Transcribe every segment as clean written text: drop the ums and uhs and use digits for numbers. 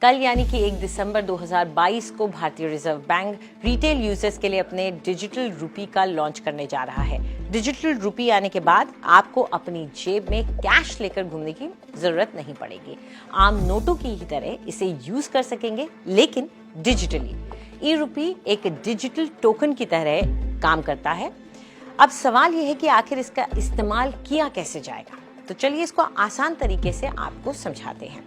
कल यानी कि 1 दिसंबर 2022 को भारतीय रिजर्व बैंक रिटेल यूजर्स के लिए अपने डिजिटल रुपी का लॉन्च करने जा रहा है। डिजिटल रुपी आने के बाद आपको अपनी जेब में कैश लेकर घूमने की जरूरत नहीं पड़ेगी। आम नोटों की ही तरह इसे यूज कर सकेंगे, लेकिन डिजिटली। ई रुपी एक डिजिटल टोकन की तरह काम करता है। अब सवाल यह है कि आखिर इसका इस्तेमाल किया कैसे जाएगा। तो चलिए इसको आसान तरीके से आपको समझाते हैं।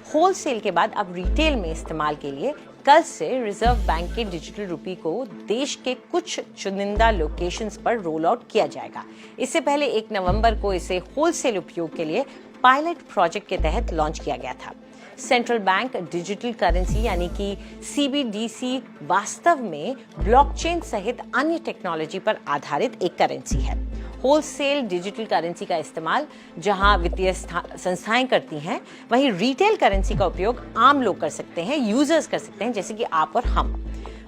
होलसेल के बाद अब रिटेल में इस्तेमाल के लिए कल से रिजर्व बैंक के डिजिटल रुपी को देश के कुछ चुनिंदा लोकेशंस पर रोल आउट किया जाएगा। इससे पहले 1 नवंबर को इसे होलसेल उपयोग के लिए पायलट प्रोजेक्ट के तहत लॉन्च किया गया था। सेंट्रल बैंक डिजिटल करेंसी यानी कि CBDC वास्तव में ब्लॉकचेन सहित अन्य टेक्नोलॉजी पर आधारित एक करेंसी है। होलसेल डिजिटल करेंसी का इस्तेमाल जहां वित्तीय संस्थाएं करती हैं, वहीं रिटेल करेंसी का उपयोग आम लोग कर सकते हैं, यूजर्स कर सकते हैं, जैसे कि आप और हम।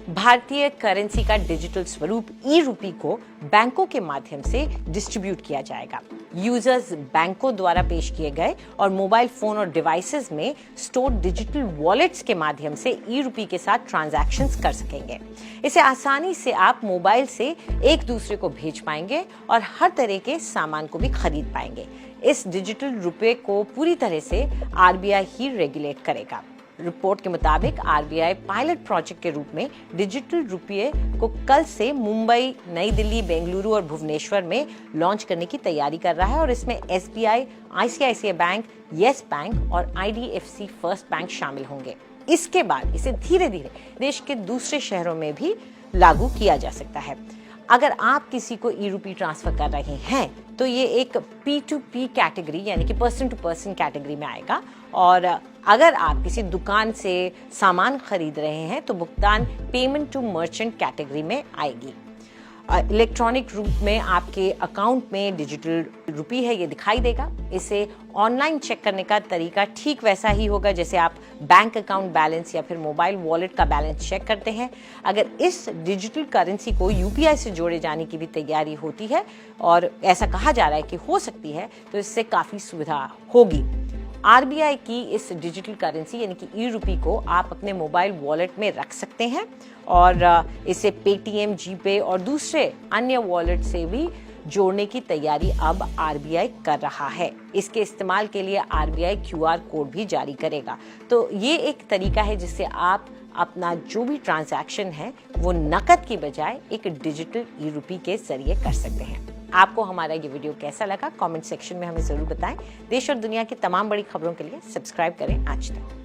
भारतीय करेंसी का डिजिटल स्वरूप ई रुपी को बैंकों के माध्यम से डिस्ट्रीब्यूट किया जाएगा। यूजर्स बैंकों द्वारा पेश किए गए और मोबाइल फोन और डिवाइसेस में स्टोर डिजिटल वॉलेट्स के माध्यम से ई रुपी के साथ ट्रांजैक्शंस कर सकेंगे। इसे आसानी से आप मोबाइल से एक दूसरे को भेज पाएंगे और हर तरह के सामान को भी खरीद पाएंगे। इस डिजिटल रुपये को पूरी तरह से RBI ही रेगुलेट करेगा। रिपोर्ट के मुताबिक RBI पायलट प्रोजेक्ट के रूप में डिजिटल रुपये को कल से मुंबई, नई दिल्ली, बेंगलुरु और भुवनेश्वर में लॉन्च करने की तैयारी कर रहा है और इसमें SBI, ICICI bank, yes bank और IDFC फर्स्ट बैंक शामिल होंगे। इसके बाद इसे धीरे धीरे देश के दूसरे शहरों में भी लागू किया जा सकता है। अगर आप किसी को ई रुपी ट्रांसफर कर रहे हैं तो ये एक P2P कैटेगरी यानी कि पर्सन टू पर्सन कैटेगरी में आएगा, और अगर आप किसी दुकान से सामान खरीद रहे हैं तो भुगतान पेमेंट टू मर्चेंट कैटेगरी में आएगी। इलेक्ट्रॉनिक रूप में आपके अकाउंट में डिजिटल रुपी है ये दिखाई देगा। इसे ऑनलाइन चेक करने का तरीका ठीक वैसा ही होगा जैसे आप बैंक अकाउंट बैलेंस या फिर मोबाइल वॉलेट का बैलेंस चेक करते हैं। अगर इस डिजिटल करेंसी को UPI से जोड़े जाने की भी तैयारी होती है और ऐसा कहा जा रहा है कि हो सकती है, तो इससे काफ़ी सुविधा होगी। RBI की इस डिजिटल करेंसी यानी कि ई रुपी को आप अपने मोबाइल वॉलेट में रख सकते हैं और इसे पेटीएम, जीपे और दूसरे अन्य वॉलेट से भी जोड़ने की तैयारी अब RBI कर रहा है। इसके इस्तेमाल के लिए RBI QR कोड भी जारी करेगा। तो ये एक तरीका है जिससे आप अपना जो भी ट्रांजैक्शन है वो नकद की बजाय एक डिजिटल ई रुपी के जरिए कर सकते हैं। आपको हमारा ये वीडियो कैसा लगा कमेंट सेक्शन में हमें ज़रूर बताएं। देश और दुनिया की तमाम बड़ी खबरों के लिए सब्सक्राइब करें आज तक।